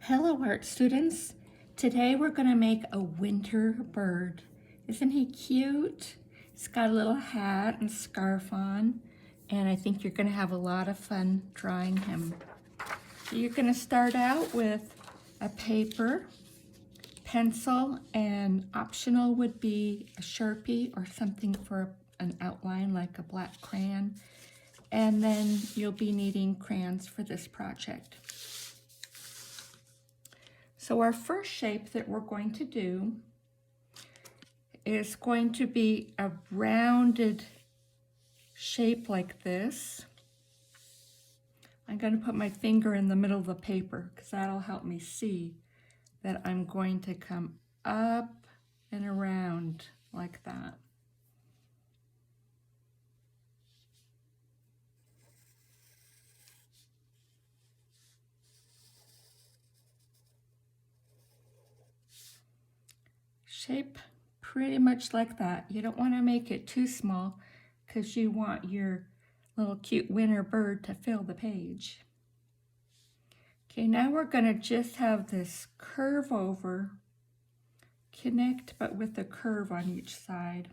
Hello, art students. Today we're going to make a winter bird. Isn't he cute? He's got a little hat and scarf on, and I think you're going to have a lot of fun drawing him. So you're going to start out with a paper, pencil, and optional would be a Sharpie or something for an outline like a black crayon. And then you'll be needing crayons for this project. So our first shape that we're going to do is going to be a rounded shape like this. I'm going to put my finger in the middle of the paper because that'll help me see that I'm going to come up and around like that. Shape pretty much like that. You don't want to make it too small because you want your little cute winter bird to fill the page. Okay, now we're going to just have this curve over, connect but with a curve on each side.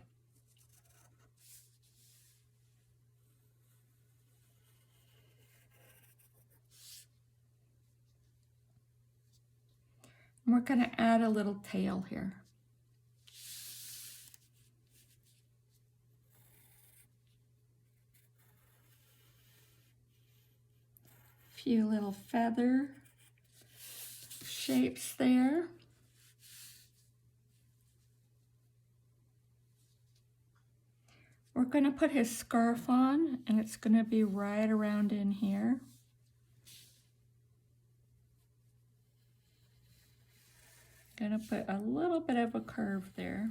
And we're going to add a little tail here. Few little feather shapes there. We're going to put his scarf on, and it's going to be right around in here. Going to put a little bit of a curve there.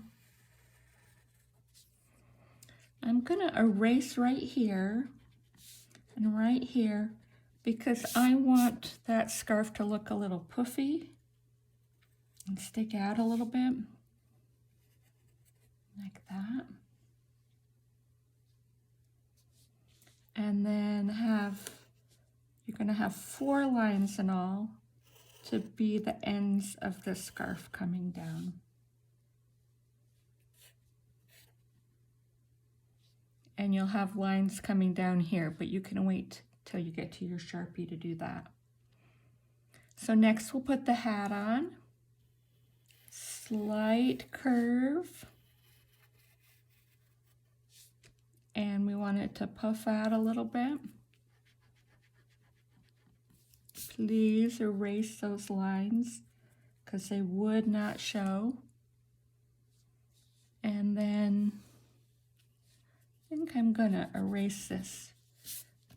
I'm going to erase right here and right here because I want that scarf to look a little puffy and stick out a little bit, like that. And then you're going to have 4 lines in all to be the ends of the scarf coming down. And you'll have lines coming down here, but you can wait till you get to your Sharpie to do that. So next we'll put the hat on. Slight curve. And we want it to puff out a little bit. Please erase those lines because they would not show. And then I think I'm gonna erase this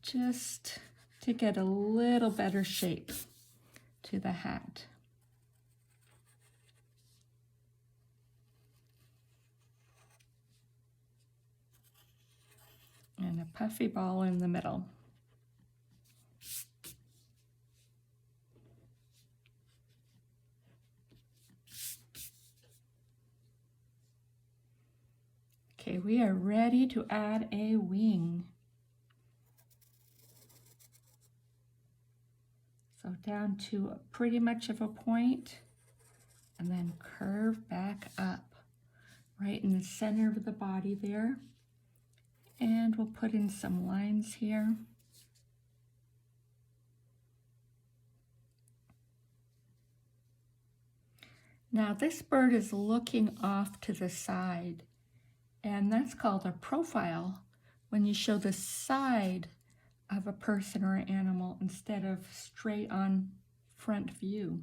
just to get a little better shape to the hat. And a puffy ball in the middle. Okay, we are ready to add a wing. So down to pretty much of a point, and then curve back up right in the center of the body there. And we'll put in some lines here. Now this bird is looking off to the side, and that's called a profile when you show the side of a person or an animal instead of straight on front view.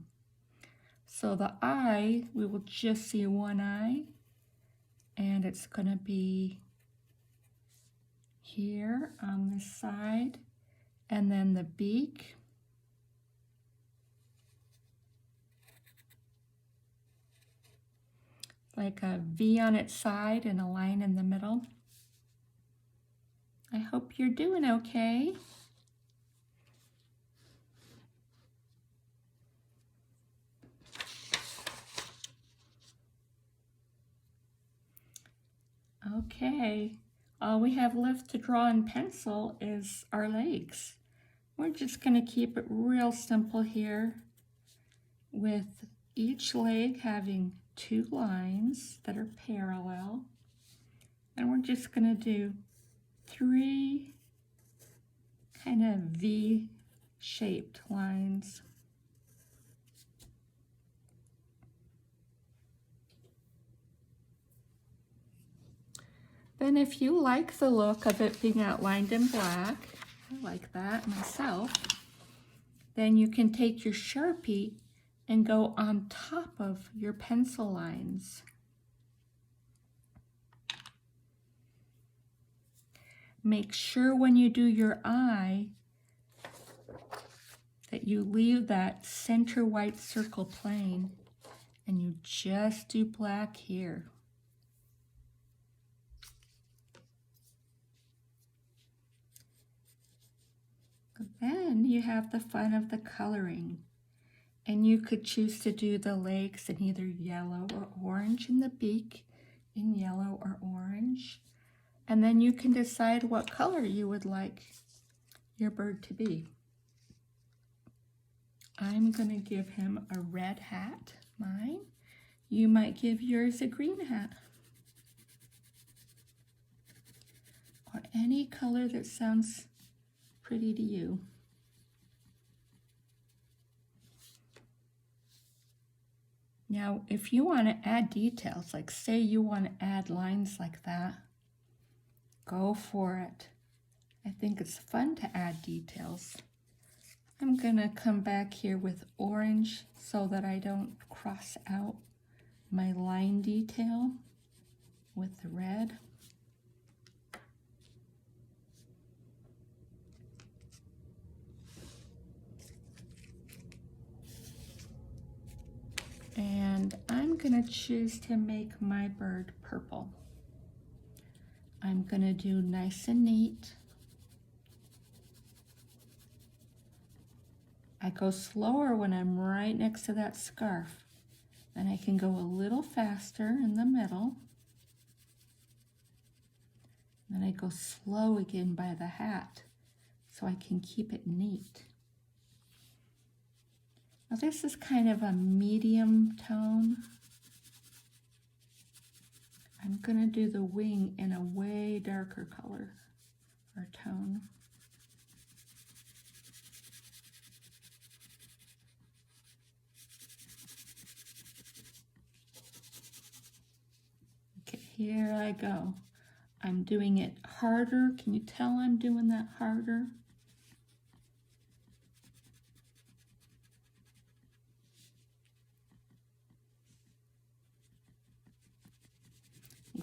So the eye, we will just see one eye, and it's going to be here on this side, and then the beak. Like a V on its side and a line in the middle. I hope you're doing okay. Okay, all we have left to draw in pencil is our legs. We're just going to keep it real simple here. with each leg having 2 lines that are parallel. And we're just going to do 3 kind of V-shaped lines. Then if you like the look of it being outlined in black, I like that myself, then you can take your Sharpie and go on top of your pencil lines. Make sure when you do your eye that you leave that center white circle plain and you just do black here. Then you have the fun of the coloring, and you could choose to do the legs in either yellow or orange and the beak in yellow or orange, and then you can decide what color you would like your bird to be. I'm going to give him a red hat, mine. You might give yours a green hat, or any color that sounds pretty to you. Now, if you want to add details, like say you want to add lines like that, go for it. I think it's fun to add details. I'm going to come back here with orange so that I don't cross out my line detail with the red. And I'm going to choose to make my bird purple. I'm going to do nice and neat. I go slower when I'm right next to that scarf. Then I can go a little faster in the middle. Then I go slow again by the hat so I can keep it neat. Now this is kind of a medium tone. I'm going to do the wing in a way darker color or tone. Okay, here I go. I'm doing it harder. Can you tell I'm doing that harder?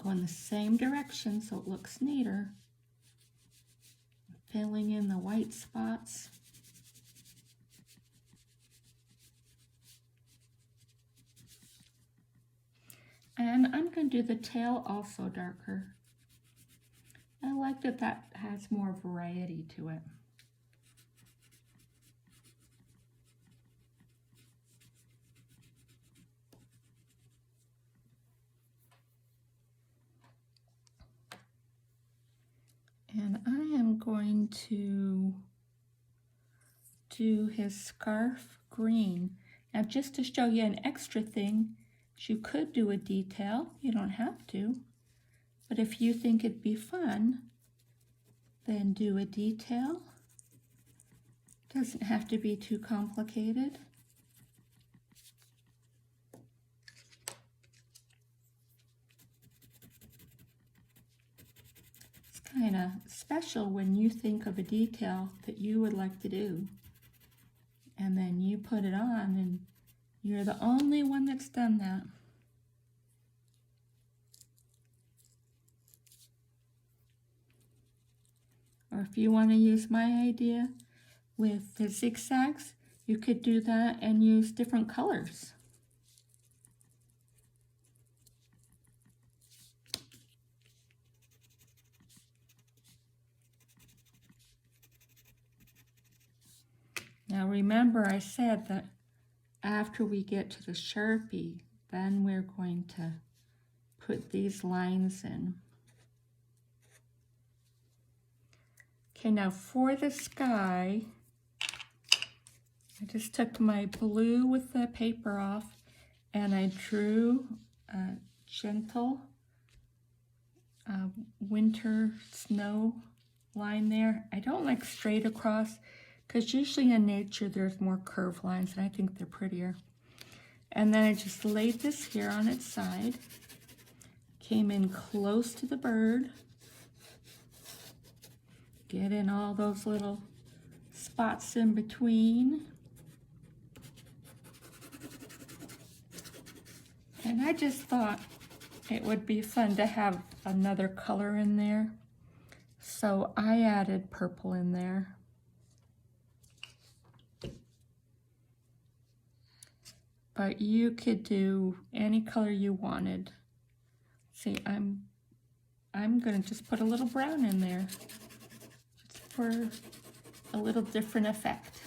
Go in the same direction so it looks neater. Filling in the white spots. And I'm going to do the tail also darker. I like that that has more variety to it. And I am going to do his scarf green. Now just to show you an extra thing, you could do a detail. You don't have to. But if you think it'd be fun, then do a detail. Doesn't have to be too complicated. It's kind of special when you think of a detail that you would like to do. And then you put it on and you're the only one that's done that. Or if you want to use my idea with the zigzags, you could do that and use different colors. Now remember I said that after we get to the Sharpie, then we're going to put these lines in. Okay, now for the sky, I just took my blue with the paper off and I drew a gentle winter snow line there. I don't like straight across because usually in nature there's more curved lines and I think they're prettier. And then I just laid this here on its side, came in close to the bird, get in all those little spots in between. And I just thought it would be fun to have another color in there. So I added purple in there. But you could do any color you wanted. See, I'm gonna just put a little brown in there just for a little different effect.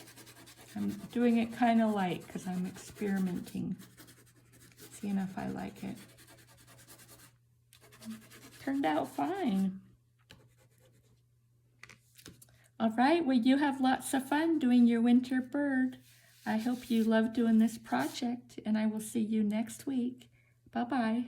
I'm doing it kind of light because I'm experimenting, seeing if I like it. Turned out fine. All right, well, you have lots of fun doing your winter bird. I hope you love doing this project, and I will see you next week. Bye-bye.